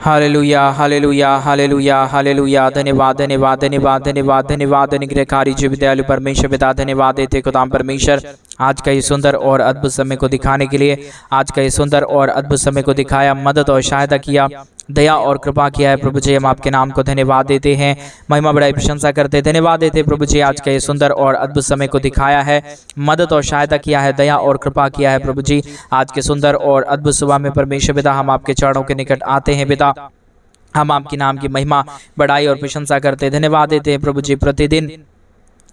Hallelujah hallelujah hallelujah hallelujah. धन्यवाद धन्यवाद धन्यवाद धन्यवाद धन्यवाद। अनुग्रहकारी जीव दयालु परमेश्वर पिता, धन्यवाद देते खुदाम परमेश्वर आज का ये सुंदर और अद्भुत समय को दिखाने के लिए। आज का ये सुंदर और अद्भुत समय को दिखाया, मदद और सहायता किया, दया और कृपा किया है प्रभु जी। हम आपके नाम को धन्यवाद देते हैं, महिमा बड़ाई प्रशंसा करते हैं, धन्यवाद देते हैं प्रभु जी। आज का ये सुंदर और अद्भुत समय को दिखाया है, मदद और सहायता किया है, दया और कृपा किया है प्रभु जी। आज के सुंदर और अद्भुत सुबह में परमेश्वर पिता हम आपके चरणों के निकट आते हैं पिता। हम आपके नाम की महिमा बड़ाई और प्रशंसा करते हैं, धन्यवाद देते हैं प्रभु जी। प्रतिदिन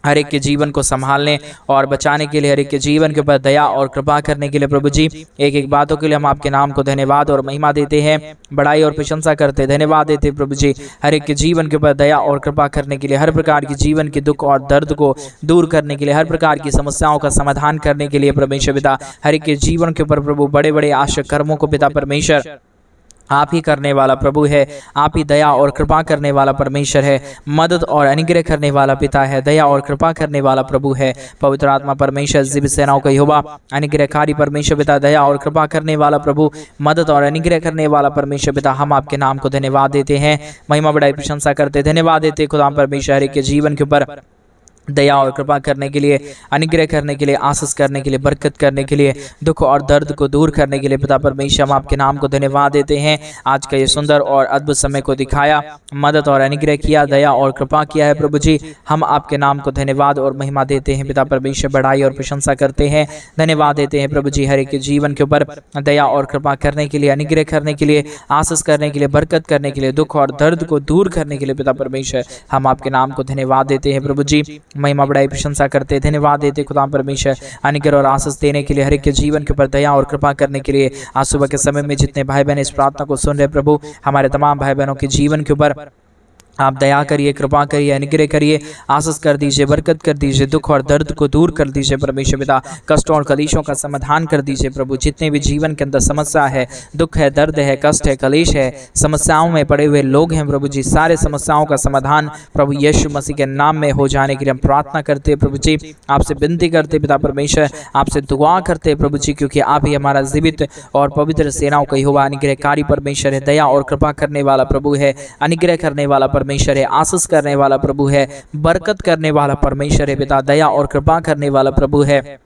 हर एक के जीवन को संभालने और बचाने के लिए, हर एक के जीवन के ऊपर दया और कृपा करने के लिए प्रभु जी, एक एक बातों के लिए हम आपके नाम को धन्यवाद और महिमा देते हैं, बड़ाई और प्रशंसा करते हैं, धन्यवाद देते हैं प्रभु जी। हर एक के जीवन के ऊपर दया और कृपा करने के लिए, हर प्रकार की जीवन के दुख और दर्द को दूर करने के लिए, हर प्रकार की समस्याओं का समाधान करने के लिए परमेश्वर पिता, हर एक के जीवन के ऊपर प्रभु बड़े बड़े आश्चर्य कर्मों को पिता परमेश्वर आप ही करने वाला प्रभु है। आप ही दया और कृपा करने वाला परमेश्वर है, मदद और अनुग्रह करने वाला पिता है, दया और कृपा करने वाला प्रभु है। पवित्र आत्मा परमेश्वर जीवित सेनाओं का यहोवा, अनुग्रहकारी परमेश्वर पिता, दया और कृपा करने वाला प्रभु, मदद और अनुग्रह करने वाला परमेश्वर पिता, हम आपके नाम को धन्यवाद देते हैं, महिमा बड़ाई प्रशंसा करते, धन्यवाद देते खुदा परमेश्वर के जीवन के ऊपर दया और कृपा करने के लिए, अनुग्रह करने के लिए, आशीष करने के लिए, बरकत करने के लिए, दुख और दर्द को दूर करने के लिए पिता परमेश्वर हम आपके नाम को धन्यवाद देते हैं। आज का ये सुंदर और अद्भुत समय को दिखाया, मदद और अनुग्रह किया, दया और कृपा किया है प्रभु जी। हम आपके नाम को धन्यवाद और महिमा देते हैं पिता परमेश्वर, बड़ाई और प्रशंसा करते हैं, धन्यवाद देते हैं प्रभु जी। हर एक के जीवन के ऊपर दया और कृपा करने के लिए, अनुग्रह करने के लिए, आशीष करने के लिए, बरकत करने के लिए, दुख और दर्द को दूर करने के लिए पिता परमेश्वर हम आपके नाम को धन्यवाद देते हैं प्रभु जी। महिमा बड़ाई प्रशंसा करते, धन्यवाद देते खुदा परमेश्वर, अनुग्रह और आशीष देने के लिए, हर एक के जीवन के ऊपर दया और कृपा करने के लिए। आज सुबह के समय में जितने भाई बहन इस प्रार्थना को सुन रहे प्रभु, हमारे तमाम भाई बहनों के जीवन के ऊपर आप दया करिए, कृपा करिए, अनुग्रह करिए, आशीष कर दीजिए, बरकत कर दीजिए, दुख और दर्द को दूर कर दीजिए परमेश्वर पिता, कष्टों और कलेशों का समाधान कर दीजिए प्रभु। जितने भी जीवन के अंदर समस्या है, दुख है, दर्द है, कष्ट है, कलेश है, समस्याओं में पड़े हुए लोग हैं प्रभु जी, सारे समस्याओं का समाधान प्रभु यीशु मसीह के नाम में हो जाने के लिए हम प्रार्थना करते हैं प्रभु जी। आपसे विनती करते पिता परमेश्वर, आपसे दुआ करते हैं प्रभु जी, क्योंकि आप ही हमारा जीवित और पवित्र सेनाओं का यहोवा, अनुग्रहकारी परमेश्वर है, दया और कृपा करने वाला प्रभु है, अनुग्रह करने वाला परमेश्वर है, आशीष करने वाला प्रभु है, बरकत करने वाला परमेश्वर है पिता, दया और कृपा करने वाला प्रभु है।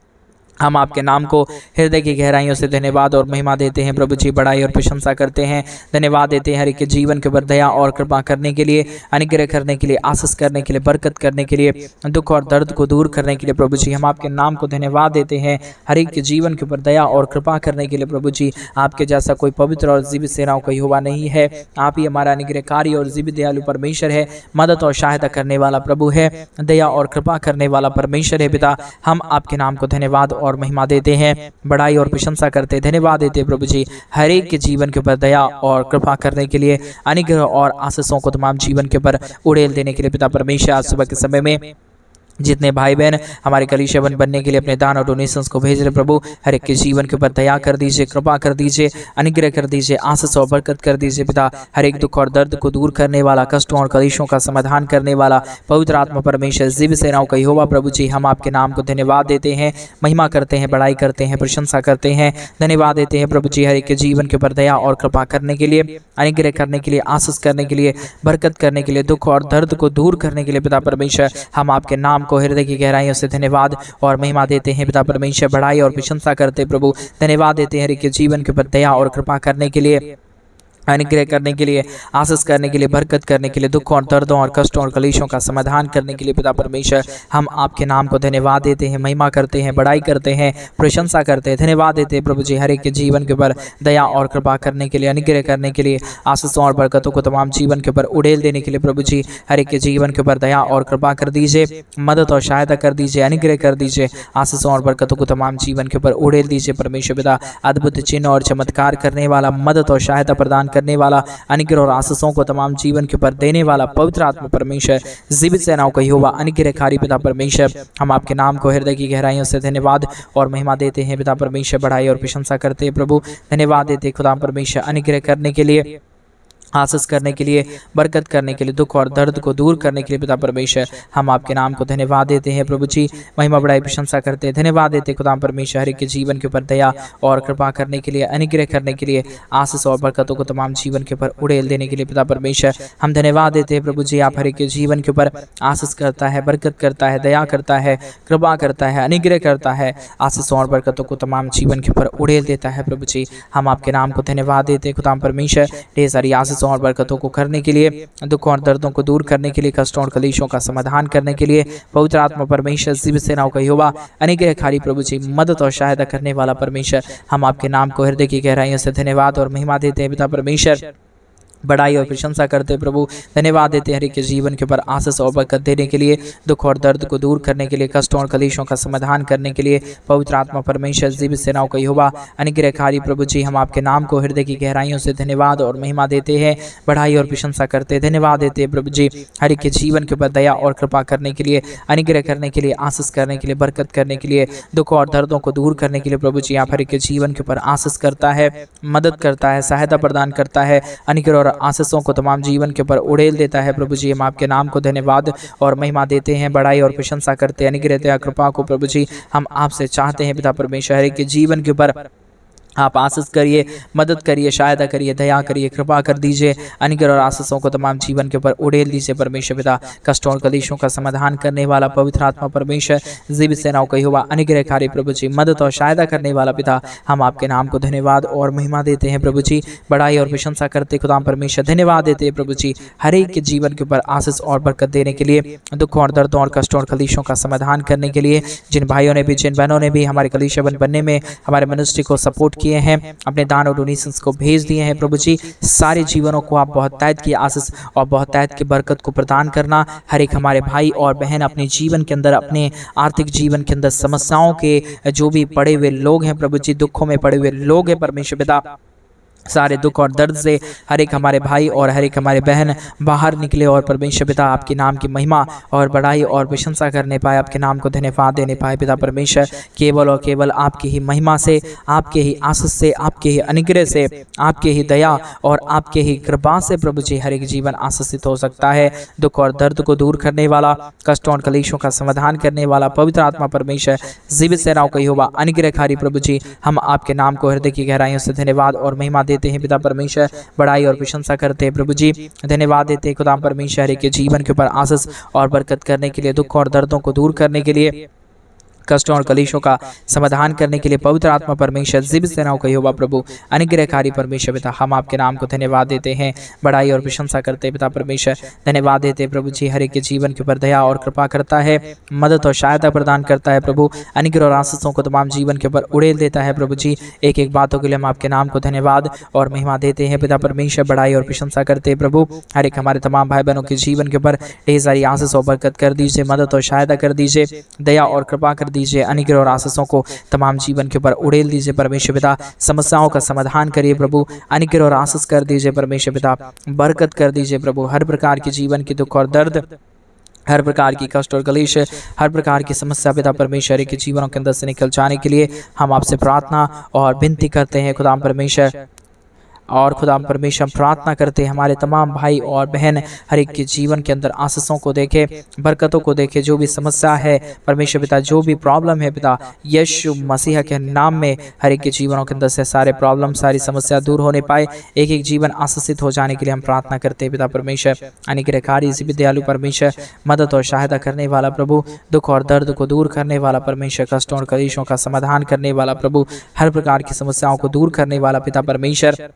हम आपके नाम को हृदय की गहराइयों से धन्यवाद और महिमा देते हैं प्रभु जी, बड़ाई और प्रशंसा करते हैं, धन्यवाद देते हैं हर एक के जीवन के ऊपर दया और कृपा करने के लिए, अनुग्रह करने के लिए, आशीष करने के लिए, बरकत करने के लिए, दुख और दर्द को दूर करने के लिए प्रभु जी। हम आपके नाम को धन्यवाद देते हैं, हर एक के जीवन के ऊपर दया और कृपा करने के लिए प्रभु जी। आपके जैसा कोई पवित्र और जीवित सेनाओं का यहोवा नहीं है, आप ही हमारा अनुग्रहकारी और जीवित दयालु परमेश्वर है, मदद और सहायता करने वाला प्रभु है, दया और कृपा करने वाला परमेश्वर है पिता। हम आपके नाम को धन्यवाद और महिमा देते हैं, बड़ाई और प्रशंसा करते, धन्यवाद देते हैं प्रभु जी। हर एक के जीवन के ऊपर दया और कृपा करने के लिए, अनुग्रह और आशीषों को तमाम जीवन के ऊपर उड़ेल देने के लिए पिता परमेश्वर। आज सुबह के समय में जितने भाई बहन हमारे कलीसिया बनने के लिए अपने दान और डोनेशंस को भेज रहे प्रभु, हर एक के जीवन के ऊपर दया कर दीजिए, कृपा कर दीजिए, अनुग्रह कर दीजिए, आशीष और बरकत कर दीजिए पिता। हर एक दुख और दर्द को दूर करने वाला, कष्टों और कलेशों का समाधान करने वाला पवित्र आत्मा परमेश्वर, जीवित सेनाओं का यहोवा प्रभु जी, हम आपके नाम को धन्यवाद देते हैं, महिमा करते हैं, बड़ाई करते हैं, प्रशंसा करते हैं, धन्यवाद देते हैं प्रभु जी। हर एक के जीवन के ऊपर दया और कृपा करने के लिए, अनुग्रह करने के लिए, आशीष करने के लिए, बरकत करने के लिए, दुख और दर्द को दूर करने के लिए पिता परमेश्वर, हम आपके नाम को हृदय की गहराइयों से धन्यवाद और महिमा देते हैं पिता परमेश्वर, बड़ाई और प्रशंसा करते प्रभु, धन्यवाद देते हैं हर एक के जीवन के ऊपर दया और कृपा करने के लिए, अनुग्रह करने के लिए, आशीष करने के लिए, बरकत करने के लिए, दुख और दर्दों और कष्टों और कलेशों का समाधान करने के लिए पिता परमेश्वर। हम आपके नाम को धन्यवाद देते हैं, महिमा करते हैं, बड़ाई करते हैं, प्रशंसा करते हैं, धन्यवाद देते हैं प्रभु जी। हर एक के जीवन के ऊपर दया और कृपा करने के लिए, अनुग्रह करने के लिए, आशीषों और बरकतों को तमाम जीवन के ऊपर उड़ेल देने के लिए प्रभु जी। हर एक के जीवन के ऊपर दया और कृपा कर दीजिए, मदद और सहायता कर दीजिए, अनुग्रह कर दीजिए, आशीषों और बरकतों को तमाम जीवन के ऊपर उड़ेल दीजिए परमेश्वर पिता। अद्भुत चिन्ह और चमत्कार करने वाला, मदद और सहायता प्रदान करने वाला, अनुग्रह और आशीषों को तमाम जीवन के ऊपर देने वाला पवित्र आत्मा परमेश्वर, जीवित सेनाओं का यहोवा, अनुग्रहकारी पिता परमेश्वर, हम आपके नाम को हृदय की गहराइयों से धन्यवाद और महिमा देते हैं पिता परमेश्वर, बड़ाई और प्रशंसा करते हैं प्रभु, धन्यवाद देते खुदा परमेश्वर, अनुग्रह करने के लिए, आशीष करने के लिए, बरकत करने के लिए, दुख और दर्द को दूर करने के लिए पिता परमेश्वर हम आपके नाम को धन्यवाद देते हैं प्रभु जी। महिमा बड़ाई प्रशंसा करते हैं, धन्यवाद देते खुदा परमेश्वर हर एक के जीवन के ऊपर दया और कृपा करने के लिए, अनुग्रह करने के लिए, आशीष और बरकतों को तमाम जीवन के ऊपर उड़ेल देने के लिए पिता परमेश्वर हम धन्यवाद देते हैं प्रभु जी। आप हर एक के जीवन के ऊपर आशीष करता है, बरकत करता है, दया करता है, कृपा करता है, अनुग्रह करता है, आशीष और बरकतों को तमाम जीवन के ऊपर उड़ेल देता है प्रभु जी। हम आपके नाम को धन्यवाद देते हैं खुदा परमेश्वर ढेर सारी आशीष और बरकतों को करने के लिए, दुखों और दर्दों को दूर करने के लिए, कष्टों और कलेशों का समाधान करने के लिए, पवित्र आत्मा परमेश्वर जीवित सेनाओं का यहोवा अनुग्रहकारी प्रभु जी, मदद और सहायता करने वाला परमेश्वर हम आपके नाम को हृदय की गहराइयों से धन्यवाद और महिमा देते हैं पिता परमेश्वर। बड़ाई और प्रशंसा करते प्रभु, धन्यवाद देते हैं हर एक के जीवन के ऊपर आशीष और बरकत देने के लिए, दुख और दर्द को दूर करने के लिए, कष्टों और कलेशों का समाधान करने के लिए, पवित्र आत्मा परमेश्वर जीवित सेनाओं का यहोवा अनुग्रहकारी प्रभु जी हम आपके नाम को हृदय की गहराइयों से धन्यवाद और महिमा देते हैं, बढ़ाई और प्रशंसा करते हैं, धन्यवाद देते हैं प्रभु जी हर एक के जीवन के ऊपर दया और कृपा करने के लिए, अनुग्रह करने के लिए, आशीष करने के लिए, बरकत करने के लिए, दुख और दर्दों को दूर करने के लिए प्रभु जी आप हर एक के जीवन के ऊपर आशीष करता है, मदद करता है, सहायता प्रदान करता है, अनुग्रह और आशीषों को तमाम जीवन के ऊपर उड़ेल देता है प्रभु जी। हम आपके नाम को धन्यवाद और महिमा देते हैं, बड़ाई और प्रशंसा करते हैं, अनुग्रह दया कृपा को प्रभु जी हम आपसे चाहते हैं पिता परमेश्वर हर एक के जीवन के ऊपर आप आशीष करिए, मदद करिए, सहायता करिए, दया करिए, कृपा कर दीजिए, अनुग्रह और आशीषों को तमाम जीवन के ऊपर उड़ेल दीजिए परमेश्वर पिता। कष्टों और कलेशों का समाधान करने वाला पवित्र आत्मा परमेश्वर जीवित सेनाओं का यहोवा अनुग्रहकारी प्रभु जी, मदद और सहायता करने वाला पिता हम आपके नाम को धन्यवाद और महिमा देते हैं प्रभु जी। बड़ाई और प्रशंसा करते खुदा परमेश्वर धन्यवाद देते हैं प्रभु जी हर एक के जीवन के ऊपर आशीष और बरकत देने के लिए, दुखों और दर्दों और कष्टों और कलेशों का समाधान करने के लिए, जिन भाइयों ने भी, जिन बहनों ने भी हमारे कलीसिया बनने में हमारे मिनिस्ट्री को सपोर्ट किए हैं, अपने दान और डोनेशंस को भेज दिए हैं प्रभु जी, सारे जीवनों को आप बहुत तायत की आशीष और बहुत तायत की बरकत को प्रदान करना। हर एक हमारे भाई और बहन अपने जीवन के अंदर, अपने आर्थिक जीवन के अंदर समस्याओं के जो भी पड़े हुए लोग हैं प्रभु जी, दुखों में पड़े हुए लोग हैं परमेश्वर पिता, सारे दुख और दर्द से हर एक हमारे भाई और हर एक हमारे बहन बाहर निकले और परमेश्वर पिता आपके नाम की महिमा और बड़ाई और प्रशंसा करने पाए, आपके नाम को धन्यवाद देने पाए पिता परमेश्वर। केवल और केवल आपकी ही महिमा से, आपके ही आशीष से, आपके ही अनुग्रह से, आपके ही दया और आपके ही कृपा से प्रभु जी हर एक जीवन आशीषित हो सकता है। दुख और दर्द को दूर करने वाला, कष्टों और कलेशों का समाधान करने वाला पवित्र आत्मा परमेश्वर जीवित सेनाओं का यहोवा अनुग्रहकारी प्रभु जी हम आपके नाम को हृदय की गहराइयों से धन्यवाद और महिमा देते हैं पिता परमेश्वर। बड़ाई और प्रशंसा करते हैं प्रभु जी, धन्यवाद देते हैं खुदा परमेश्वर के जीवन के ऊपर आशीष और बरकत करने के लिए, दुख और दर्दों को दूर करने के लिए, कष्टों और कलेशों का समाधान करने के लिए पवित्र आत्मा परमेश्वर जीवित सेनाओं का यहोवा प्रभु अनुग्रहकारी परमेश्वर पिता हम आपके नाम को धन्यवाद देते हैं, बड़ाई और प्रशंसा करते हैं पिता परमेश्वर। धन्यवाद देते हैं प्रभु जी हर एक के जीवन के ऊपर दया और कृपा करता है, मदद और सहायता प्रदान करता है प्रभु, अनुग्रह और आशीषों को तमाम जीवन के ऊपर उड़ेल देता है प्रभु जी। एक एक बातों के लिए हम आपके नाम को धन्यवाद और महिमा देते हैं पिता परमेश्वर। बड़ाई और प्रशंसा करते हैं प्रभु हर एक हमारे तमाम भाई बहनों के जीवन के ऊपर ढेर सारी आशीष और बरकत कर दीजिए, मदद और सहायता कर दीजिए, दया और कृपा कर दीजिए, अनुग्रह और आशीषों को तमाम जीवन के ऊपर उड़ेल दीजिए परमेश्वर पिता। समस्याओं का समाधान करिए प्रभु, अनुग्रह और आशीष कर दीजिए परमेश्वर पिता, बरकत कर दीजिए प्रभु। हर प्रकार के जीवन के दुख और दर्द, हर प्रकार की कष्ट और कलेश, हर प्रकार की समस्या पिता परमेश्वर के जीवनों के अंदर से निकल जाने के लिए हम आपसे प्रार्थना और विनती करते हैं खुदा परमेश्वर। और खुदा परमेश्वर प्रार्थना करते हैं हमारे तमाम भाई और बहन हर एक के जीवन के अंदर आशीषों को देखे, बरकतों को देखे, जो भी समस्या है परमेश्वर पिता, जो भी प्रॉब्लम है पिता, यीशु मसीह के नाम में हर एक के जीवनों के अंदर से सारे प्रॉब्लम, सारी समस्या दूर होने पाए, एक एक जीवन आशीषित हो जाने के लिए हम प्रार्थना करते हैं पिता परमेश्वर। अनुग्रहकारी दयालु परमेश्वर, मदद और सहायता करने वाला प्रभु, दुख और दर्द को दूर करने वाला परमेश्वर, कष्टों और कलेशों का समाधान करने वाला प्रभु, हर प्रकार की समस्याओं को दूर करने वाला पिता परमेश्वर,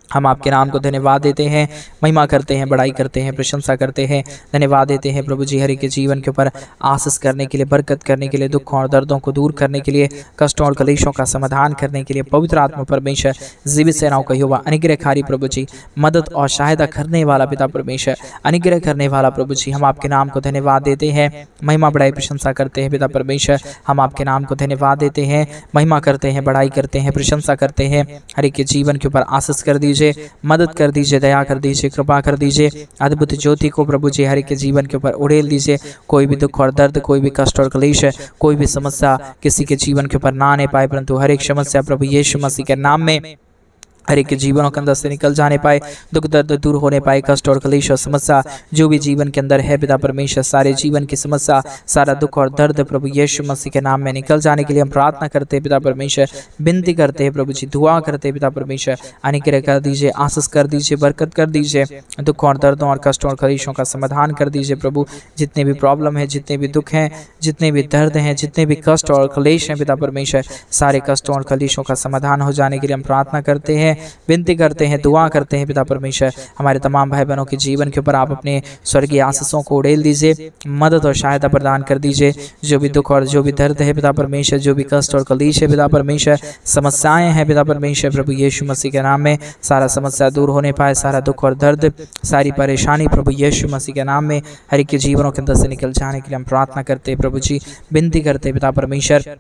हम आपके नाम को धन्यवाद देते हैं, महिमा करते हैं, बड़ाई करते हैं, प्रशंसा करते हैं, धन्यवाद देते हैं प्रभु जी हर एक के जीवन के ऊपर आशीष करने के लिए, बरकत करने के लिए, दुख और दर्दों को दूर करने के लिए, कष्टों और कलेशों का समाधान करने के लिए पवित्र आत्मा परमेश्वर जीवित सेनाओं का यहोवा अनुग्रहकारी प्रभु जी, मदद और सहायता करने वाला पिता परमेश्वर, अनुग्रह करने वाला प्रभु जी, हम आपके नाम को धन्यवाद देते हैं, महिमा बड़ाई प्रशंसा करते हैं पिता परमेश्वर। हम आपके नाम को धन्यवाद देते हैं, महिमा करते हैं, बड़ाई करते हैं, प्रशंसा करते हैं, हर एक के जीवन के ऊपर आशीष कर दीजिए, मदद कर दीजिए, दया कर दीजिए, कृपा कर दीजिए, अद्भुत ज्योति को प्रभु जी हर एक के जीवन के ऊपर उड़ेल दीजिए। कोई भी दुख और दर्द, कोई भी कष्ट और क्लेश, कोई भी समस्या किसी के जीवन के ऊपर ना आने पाए, परंतु हर एक समस्या प्रभु यीशु मसीह के नाम में हर एक के जीवनों के अंदर से निकल जाने पाए, दुख दर्द दूर होने पाए, कष्ट और क्लेश और समस्या जो भी जीवन के अंदर है पिता परमेश्वर, सारे जीवन की समस्या, सारा दुख और दर्द प्रभु यीशु मसीह के नाम में निकल जाने के लिए हम प्रार्थना करते हैं पिता परमेश्वर, विनती करते हैं प्रभु जी, दुआ करते हैं पिता परमेश्वर, अनुग्रह कर दीजिए, आशीष कर दीजिए, बरकत कर दीजिए, दुख और दर्दों और कष्टों और क्लेशों का समाधान कर दीजिए प्रभु। जितने भी प्रॉब्लम है, जितने भी दुख हैं, जितने भी दर्द हैं, जितने भी कष्ट और क्लेश हैं पिता परमेश्वर, सारे कष्टों और क्लेशों का समाधान हो जाने के लिए हम प्रार्थना करते हैं, विनती करते हैं, दुआ करते हैं पिता परमेश्वर। हमारे तमाम भाई बहनों के जीवन के ऊपर आप अपने स्वर्गीय आशीषों को उड़ेल दीजिए, मदद और सहायता प्रदान कर दीजिए। जो भी दुख और जो भी दर्द है पिता परमेश्वर, जो भी कष्ट और क्लेश है पिता परमेश्वर, समस्याएं हैं पिता परमेश्वर, प्रभु यीशु मसीह के नाम में सारा समस्या दूर होने पाए, सारा दुख और दर्द, सारी परेशानी प्रभु यीशु मसीह के नाम में हर एक के जीवनों के अंदर से निकल जाने के लिए हम प्रार्थना करते हैं प्रभु जी, विनती करते हैं पिता परमेश्वर,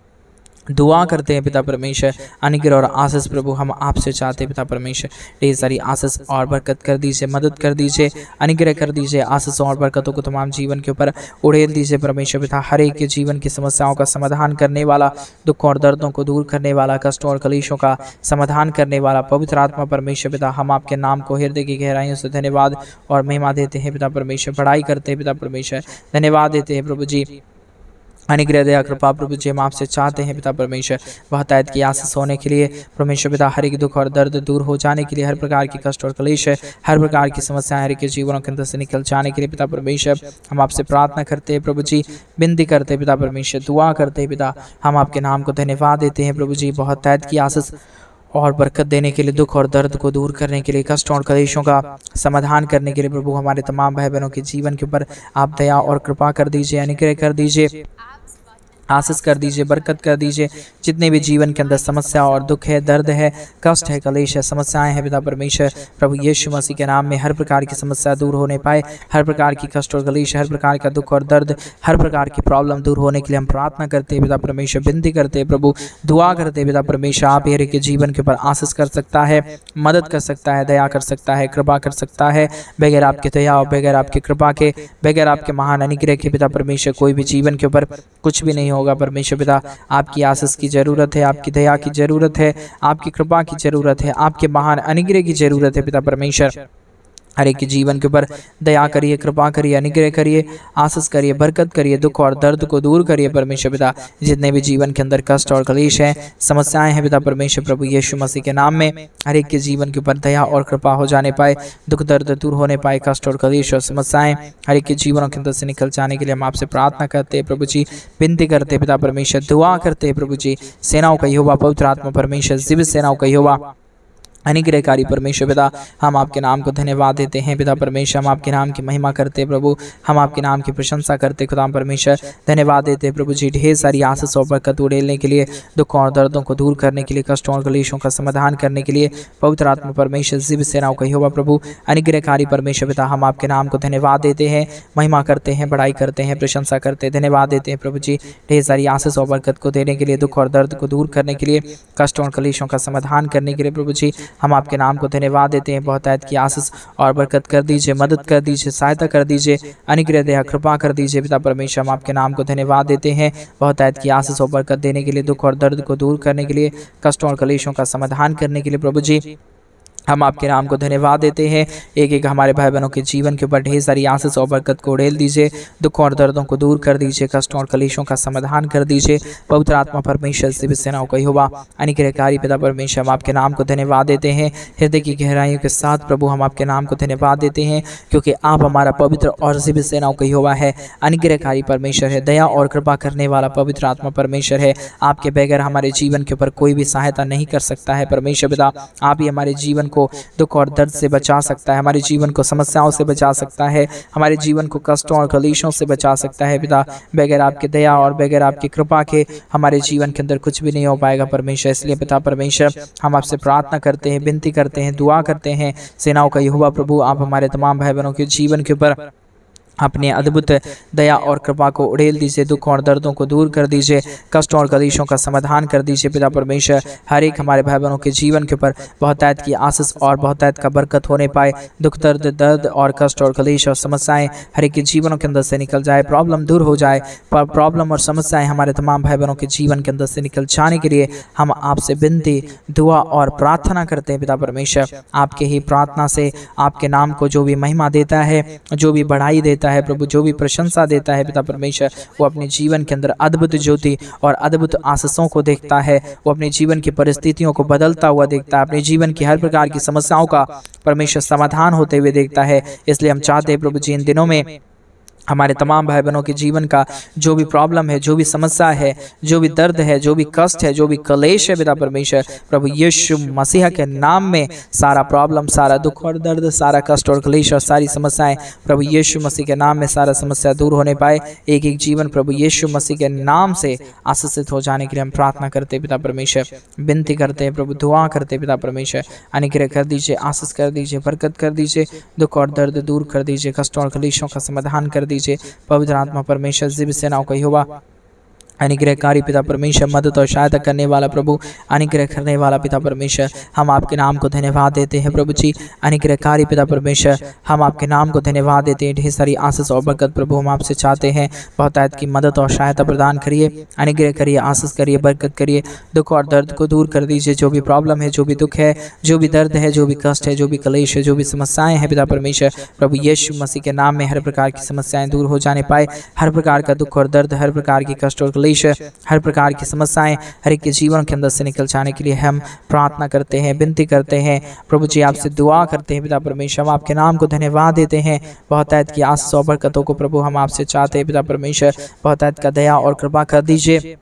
दुआ करते हैं पिता परमेश्वर। अनुग्रह और आशीष प्रभु हम आपसे चाहते हैं पिता परमेश्वर, ढेर सारी आशीष और बरकत कर दीजिए, मदद कर दीजिए, अनुग्रह कर दीजिए, आशीष और बरकतों को तमाम जीवन के ऊपर उड़ेल दीजिए परमेश्वर पिता। हर एक के जीवन की समस्याओं का समाधान करने वाला, दुख और दर्दों को दूर करने वाला, कष्टों और क्लेशों का समाधान करने वाला पवित्र आत्मा परमेश्वर पिता, हम आपके नाम को हृदय की गहराइयों से धन्यवाद और महिमा देते हैं पिता परमेश्वर, बड़ाई करते हैं पिता परमेश्वर, धन्यवाद देते हैं प्रभु जी। अनुग्रह दया कृपा प्रभु जी हम आपसे चाहते हैं पिता परमेश्वर, बहुतायत की आशीष होने के लिए परमेश्वर पिता, हर एक दुख और दर्द दूर हो जाने के लिए, हर प्रकार की कष्ट और क्लेश, हर प्रकार की समस्याएं हर एक के जीवनों के अंदर से निकल जाने के लिए पिता परमेश्वर हम आपसे प्रार्थना करते हैं प्रभु जी, विनती करते हैं पिता परमेश्वर, दुआ करते हैं पिता, हम आपके नाम को धन्यवाद देते हैं प्रभु जी। बहुतायत की आशीष और बरकत देने के लिए, दुख और दर्द को दूर करने के लिए, कष्ट और क्लेशों का समाधान करने के लिए प्रभु हमारे तमाम भाई बहनों के जीवन के ऊपर आप दया और कृपा कर दीजिए, अनुग्रह कर दीजिए, आशीष कर दीजिए, बरकत कर दीजिए। जितने भी जीवन के अंदर समस्या और दुख है, दर्द है, कष्ट है, क्लेश है, समस्याएं हैं पिता परमेश्वर, प्रभु यीशु मसीह के नाम में हर प्रकार की समस्या दूर होने पाए, हर प्रकार की कष्ट और क्लेश, हर प्रकार का दुख और दर्द, हर प्रकार की प्रॉब्लम दूर होने के लिए हम प्रार्थना करते हैं पिता परमेश्वर, विनती करते हैं प्रभु, दुआ करते हैं पिता परमेश्वर। आप हर एक के जीवन के ऊपर आशीष कर सकता है, मदद कर सकता है, दया कर सकता है, कृपा कर सकता है। बगैर आपके दया और बगैर आपकी कृपा के, बगैर आपके महान अनुग्रह के पिता परमेश्वर कोई भी जीवन के ऊपर कुछ भी नहीं होगा परमेश्वर पिता। आपकी आशीष की जरूरत है, आपकी दया की जरूरत है, आपकी कृपा की जरूरत है, आपके महान अनुग्रह की जरूरत है पिता परमेश्वर। हर एक के जीवन के ऊपर दया करिए, कृपा करिए, अनुग्रह करिए, आशीष करिए, बरकत करिए, दुख और दर्द को दूर करिए परमेश्वर पिता। जितने भी जीवन के अंदर कष्ट और क्लेश है, समस्याएं हैं पिता परमेश्वर, प्रभु यीशु मसीह के नाम में हर एक के जीवन के ऊपर दया और कृपा हो जाने पाए, दुख दर्द दूर होने पाए, कष्ट और क्लेश और समस्याएं हर एक के जीवनों के अंदर से निकल जाने के लिए हम आपसे प्रार्थना करते हैं प्रभु जी, विनती करते हैं पिता परमेश्वर, दुआ करते हैं प्रभु जी। सेनाओं का यहोवा पवित्र आत्मा परमेश्वर, जीवित सेनाओं का यहोवा अनुग्रहकारी परमेश्वर पिता, हम आपके नाम को धन्यवाद देते हैं पिता परमेश्वर, हम आपके नाम की महिमा करते हैं प्रभु, हम आपके नाम की प्रशंसा करते खुदा परमेश्वर, धन्यवाद देते हैं प्रभु जी। ढेर सारी आशीष और बरकत उड़ेलने के लिए, दुखों और दर्दों को दूर करने के लिए, कष्टों और क्लेशों का समाधान करने के लिए पवित्र आत्मा परमेश्वर, जीवित सेनाओं का यहोवा प्रभु, अनुग्रहकारी परमेश्वर पिता, हम आपके नाम को धन्यवाद देते हैं, महिमा करते हैं, बड़ाई करते हैं, प्रशंसा करते हैं, धन्यवाद देते हैं प्रभु जी। ढेर सारी आशीष और बरकत को देने के लिए, दुख और दर्द को दूर करने के लिए, कष्टों और क्लेशों का समाधान करने के लिए प्रभु जी हम आपके नाम को धन्यवाद देते हैं। बहुतायत की आशीष और बरकत कर दीजिए, मदद कर दीजिए, सहायता कर दीजिए, अनुग्रह दया कृपा कर दीजिए पिता परमेश्वर, हम आपके नाम को धन्यवाद देते हैं। बहुतायत की आशीष और बरकत देने के लिए, दुख और दर्द को दूर करने के लिए, कष्टों और क्लेशों का समाधान करने के लिए प्रभु जी हम आपके नाम को धन्यवाद देते हैं। एक एक हमारे भाई बहनों के जीवन के ऊपर ढेर सारी आशीष और बरकत को उड़ेल दीजिए, दुखों और दर्दों को दूर कर दीजिए, कष्टों और क्लेशों का समाधान कर दीजिए। पवित्र आत्मा परमेश्वर, जीवित सेनाओं का यहोवा, अनुग्रहकारी पिता परमेश्वर, हम आपके नाम को धन्यवाद देते हैं। हृदय की गहराइयों के साथ प्रभु हम आपके नाम को धन्यवाद देते हैं, क्योंकि आप हमारा पवित्र और जीवित सेनाओं का यहोवा है, अनुग्रहकारी परमेश्वर है, दया और कृपा करने वाला पवित्र आत्मा परमेश्वर है। आपके बगैर हमारे जीवन के ऊपर कोई भी सहायता नहीं कर सकता है परमेश्वर पिता। आप ही हमारे जीवन को दुख और दर्द से बचा सकता है, हमारे जीवन को समस्याओं से बचा सकता है, हमारे जीवन को कष्टों और क्लेशों से बचा सकता है पिता। बगैर आपके दया और बगैर आपकी कृपा के हमारे जीवन के अंदर कुछ भी नहीं हो पाएगा परमेश्वर। इसलिए पिता परमेश्वर हम आपसे प्रार्थना करते हैं, विनती करते हैं, दुआ करते हैं। सेनाओं का यहोवा प्रभु, आप हमारे तमाम भाई बहनों के जीवन के ऊपर अपने अद्भुत दया और कृपा को उड़ेल दीजिए, दुख और दर्दों को दूर कर दीजिए, कष्टों और कलेशों का समाधान कर दीजिए पिता परमेश्वर। हर एक हमारे भाई बहनों के जीवन के ऊपर बहुतायत की आशीष और बहुतायत का बरकत होने पाए। दुख दर्द और कष्ट और कलेश और समस्याएं हर एक के जीवनों के अंदर से निकल जाए, प्रॉब्लम दूर हो जाए। प्रॉब्लम और समस्याएं हमारे तमाम भाई बहनों के जीवन के अंदर से निकल जाने के लिए हम आपसे विनती, दुआ और प्रार्थना करते हैं पिता परमेश्वर। आपके ही प्रार्थना से आपके नाम को जो भी महिमा देता है, जो भी बढ़ाई देता है प्रभु, जो भी प्रशंसा देता है पिता परमेश्वर, वो अपने जीवन के अंदर अद्भुत ज्योति और अद्भुत आशीषों को देखता है। वो अपने जीवन की परिस्थितियों को बदलता हुआ देखता है, अपने जीवन की हर प्रकार की समस्याओं का परमेश्वर समाधान होते हुए देखता है। इसलिए हम चाहते हैं प्रभु जी इन दिनों में हमारे तमाम भाई बहनों के जीवन का जो भी प्रॉब्लम है, जो भी समस्या है, जो भी दर्द है, जो भी कष्ट है, जो भी कलेश है पिता परमेश्वर, प्रभु यीशु मसीह के नाम में सारा प्रॉब्लम, सारा दुख और दर्द, सारा कष्ट और कलेश और सारी समस्याएं प्रभु यीशु मसीह के नाम में सारा समस्या दूर होने पाए। एक एक जीवन प्रभु यीशु मसीह के नाम से आशीषित हो जाने के लिए हम प्रार्थना करते पिता परमेश्वर, विनती करते हैं प्रभु, दुआ करते पिता परमेश्वर। अनुग्रह कर दीजिए, आशीष कर दीजिए, बरकत कर दीजिए, दुख और दर्द दूर कर दीजिए, कष्टों और कलेशों का समाधान कर दीजिए। पवित्र आत्मा परमेश्वर जीवित सेनाओं का यहोवा, अनुग्रहकारी पिता परमेश्वर, मदद और सहायता करने वाला प्रभु, अनुग्रह करने वाला पिता परमेश्वर, हम आपके नाम को धन्यवाद देते हैं प्रभु जी। अनुग्रहकारी पिता परमेश्वर, हम आपके नाम को धन्यवाद देते हैं। ढेर सारी आशीष और बरकत प्रभु हम आपसे चाहते हैं। बहुतायत की मदद और सहायता प्रदान करिए, अनुग्रह करिए, आशीष करिए, बरकत करिए, दुख और दर्द को दूर कर दीजिए। जो भी प्रॉब्लम है, जो भी दुख है, जो भी दर्द है, जो भी कष्ट है, जो भी कलेश है, जो भी समस्याएं हैं पिता परमेश्वर, प्रभु यीशु मसीह के नाम में हर प्रकार की समस्याएं दूर हो जाने पाए। हर प्रकार का दुख और दर्द, हर प्रकार की कष्ट और कलेश, हर प्रकार की समस्याएं हर एक के जीवन के अंदर से निकल जाने के लिए हम प्रार्थना करते हैं, विनती करते हैं प्रभु जी, आपसे दुआ करते हैं पिता परमेश्वर। हम आपके नाम को धन्यवाद देते हैं। बहुतायत की आशीष और बरकतों को प्रभु हम आपसे चाहते हैं पिता परमेश्वर। बहुतायत का दया और कृपा कर दीजिए,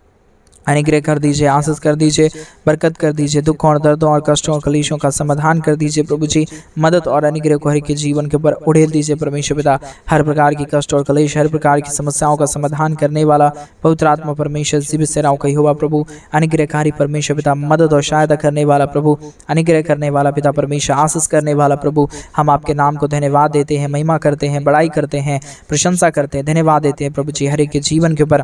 अनुग्रह कर दीजिए, आशीष कर दीजिए, बरकत कर दीजिए, दुख और दर्दों और कष्टों और कलेशों का समाधान कर दीजिए प्रभु जी। मदद और अनुग्रह को हर एक के जीवन के ऊपर उड़ेल दीजिए परमेश्वर पिता। हर प्रकार की कष्ट और कलेश, हर प्रकार की समस्याओं का समाधान करने वाला पवित्र आत्मा परमेश्वर जीवित सेनाओं का यहोवा प्रभु, अनुग्रहकारी परमेश्वर पिता, मदद और सहायता करने वाला प्रभु, अनुग्रह करने वाला पिता परमेश्वर, आशीष करने वाला प्रभु, हम आपके नाम को धन्यवाद देते हैं, महिमा करते हैं, बड़ाई करते हैं, प्रशंसा करते हैं, धन्यवाद देते हैं प्रभु जी। हर एक के जीवन के ऊपर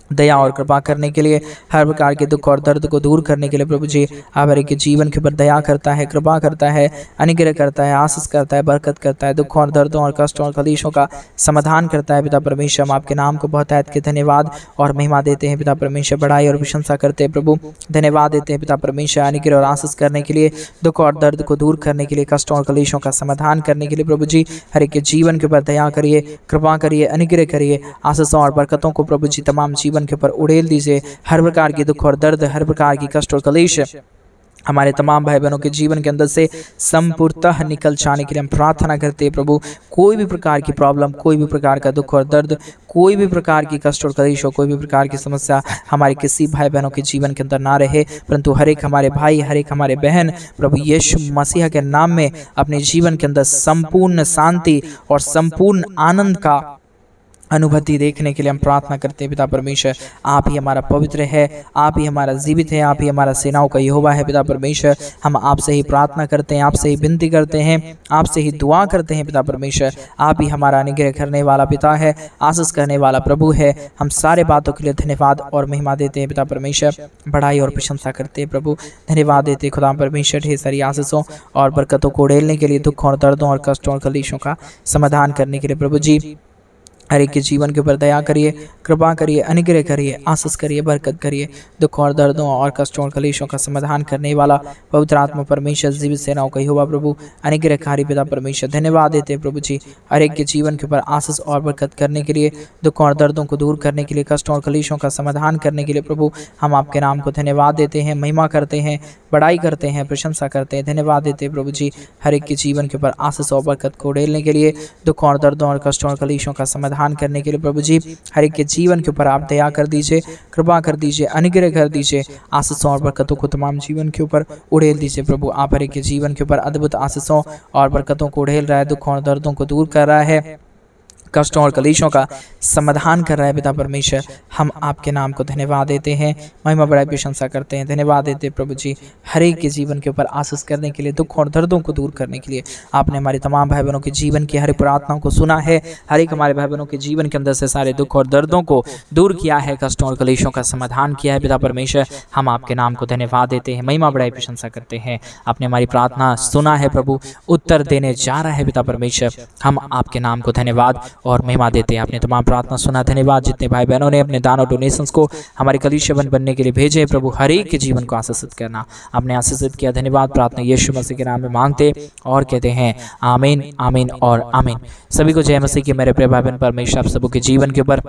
दया और कृपा करने के लिए, हर प्रकार के दुख और दर्द को दूर करने के लिए प्रभु जी, आप हर एक के जीवन के ऊपर दया करता है, कृपा करता है, अनुग्रह करता है, आशीष करता है, बरकत करता है, दुख और दर्दों और कष्टों और कलेशों का समाधान करता है पिता परमेश्वर। हम आपके नाम को बहुतायत के धन्यवाद और महिमा देते हैं पिता परमेश्वर, बड़ाई और प्रशंसा करते हैं प्रभु, धन्यवाद देते हैं पिता परमेश्वर, अनुग्रह और आशीष करने के लिए, दुख और दर्द को दूर करने के लिए, कष्टों और कलेशों का समाधान करने के लिए प्रभु जी, हर एक के जीवन के ऊपर दया करिए, कृपा करिए, अनुग्रह करिए, आशीषों और बरकतों को प्रभु जी तमाम जीवन के ऊपर उड़ेल दीजिए। हर प्रकार की दुख और दर्द, हर प्रकार की कष्ट और कलेश हमारे तमाम भाई बहनों के जीवन के अंदर से संपूर्णतः निकल जाने के लिए हम प्रार्थना करते हैं प्रभु। कोई भी प्रकार की प्रॉब्लम, कोई भी प्रकार का दुख और दर्द, कोई भी प्रकार की कष्ट और कलेश, कोई भी प्रकार की समस्या हमारे किसी भाई बहनों के जीवन के अंदर ना रहे, परंतु हर एक हमारे भाई, हर एक हमारे बहन प्रभु यीशु मसीह के नाम में अपने जीवन के अंदर संपूर्ण शांति और संपूर्ण आनंद का अनुभूति देखने के लिए हम प्रार्थना करते हैं पिता परमेश्वर। आप ही हमारा पवित्र है, आप ही हमारा जीवित है, आप ही हमारा सेनाओं का यहोवा है पिता परमेश्वर। हम आपसे ही प्रार्थना करते हैं, आपसे ही विनती करते हैं, आपसे ही दुआ करते हैं पिता परमेश्वर। आप ही हमारा अनुग्रह करने वाला पिता है, आशीष करने वाला प्रभु है। हम सारे बातों के लिए धन्यवाद और महिमा देते हैं पिता परमेश्वर, बड़ाई और प्रशंसा करते हैं प्रभु, धन्यवाद देते हैं खुदा परमेश्वर। ढेर सारी आशीषों और बरकतों को उड़ेलने के लिए, दुख और दर्दों और कष्टों और कलेशों का समाधान करने के लिए प्रभु जी, हर एक के जीवन के ऊपर दया करिए, कृपा करिए, अनुग्रह करिए, आशीष करिए, बरकत करिए, दुख और दर्दों और कष्टों और कलेशों का समाधान करने वाला पवित्र आत्मा परमेश्वर जीवित सेनाओं का यहोवा प्रभु, अनुग्रहकारी पिता परमेश्वर। धन्यवाद देते हैं प्रभु जी, हर एक के जीवन के ऊपर आशीष और बरकत करने के लिए, दुख और दर्दों को दूर करने के लिए, कष्टों और कलेशों का समाधान करने के लिए प्रभु, हम आपके नाम को धन्यवाद देते हैं, महिमा करते हैं, बड़ाई करते हैं, प्रशंसा करते हैं, धन्यवाद देते हैं प्रभु जी। हर एक के जीवन के ऊपर आशीष और बरकत को उड़ेलने के लिए, दुख और दर्दों और कष्टों और कलेशों का समाधान करने के लिए प्रभु जी, हर एक के जीवन के ऊपर आप दया कर दीजिए, कृपा कर दीजिए, अनुग्रह कर दीजिए, आशीषों और बरकतों को तमाम जीवन के ऊपर उड़ेल दीजिए प्रभु। आप हर एक के जीवन के ऊपर अद्भुत आशीषों और बरकतों को उड़ेल रहा है, दुख और दर्दों को दूर कर रहा है, कष्टों और कलेशों का समाधान कर रहा है पिता परमेश्वर। हम आपके नाम को धन्यवाद देते हैं, महिमा बड़ाई प्रशंसा करते हैं, धन्यवाद देते हैं प्रभु जी हर एक के जीवन के ऊपर आशीष करने के लिए, दुख और दर्दों को दूर करने के लिए। आपने हमारे तमाम भाई बहनों के जीवन की हर प्रार्थनाओं को सुना है, हर एक हमारे भाई बहनों के जीवन के अंदर से सारे दुख और दर्दों को दूर किया है, कष्टों और कलेशों का समाधान किया है पिता परमेश्वर। हम आपके नाम को धन्यवाद देते हैं, महिमा बड़ाई प्रशंसा करते हैं। आपने हमारी प्रार्थना सुना है प्रभु, उत्तर देने जा रहा है पिता परमेश्वर। हम आपके नाम को धन्यवाद और महिमा देते हैं। आपने तमाम प्रार्थना सुना, धन्यवाद। जितने भाई बहनों ने अपने दान और डोनेशंस को हमारे कलीसिया बनने के लिए भेजे प्रभु, हर एक के जीवन को आशीषित करना। आपने आशीषित किया, धन्यवाद। प्रार्थना यीशु मसीह के नाम में मांगते और कहते हैं आमीन, आमीन और आमीन। सभी को जय मसीह की। मेरे प्रिय भाई बहन, परमेश्वर आप सबके जीवन के ऊपर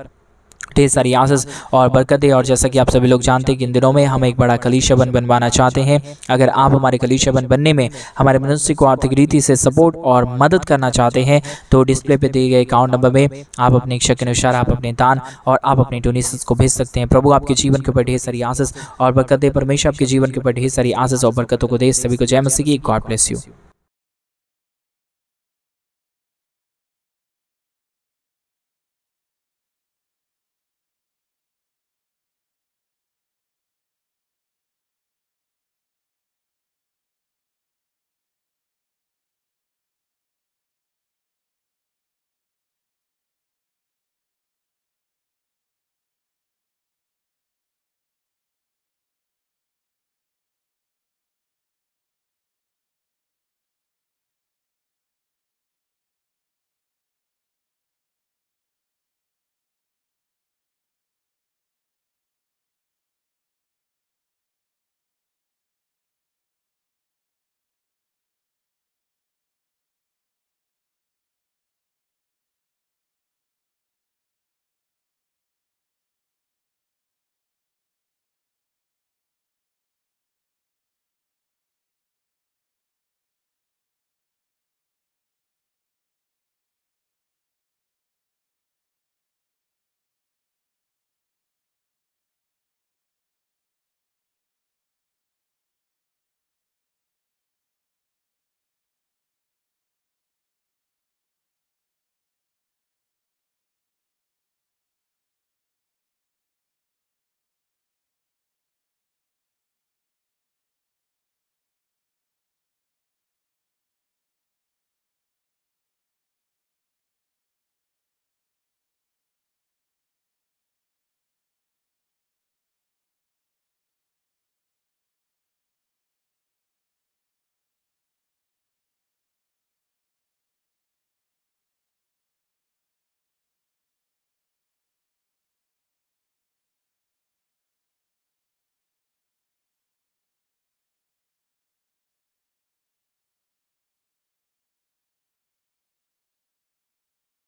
ढेर सारी आशीष और बरकतें। और जैसा कि आप सभी लोग जानते हैं कि इन दिनों में हम एक बड़ा कलीसिया बनवाना चाहते हैं। अगर आप हमारे कलीसिया बनने में हमारे मिनिस्ट्री को आर्थिक रीति से सपोर्ट और मदद करना चाहते हैं तो डिस्प्ले पे दिए गए अकाउंट नंबर में आप अपनी इच्छा के अनुसार आप अपने दान और आप अपनी डोनेशंस को भेज सकते हैं। प्रभु आपके जीवन के ऊपर ढेर सारी आशीष और बरकतें, परमेश्वर आपके जीवन के ऊपर ढेर सारी आशीष और बरकतों को दे। सभी को जय मसीह की। God bless you.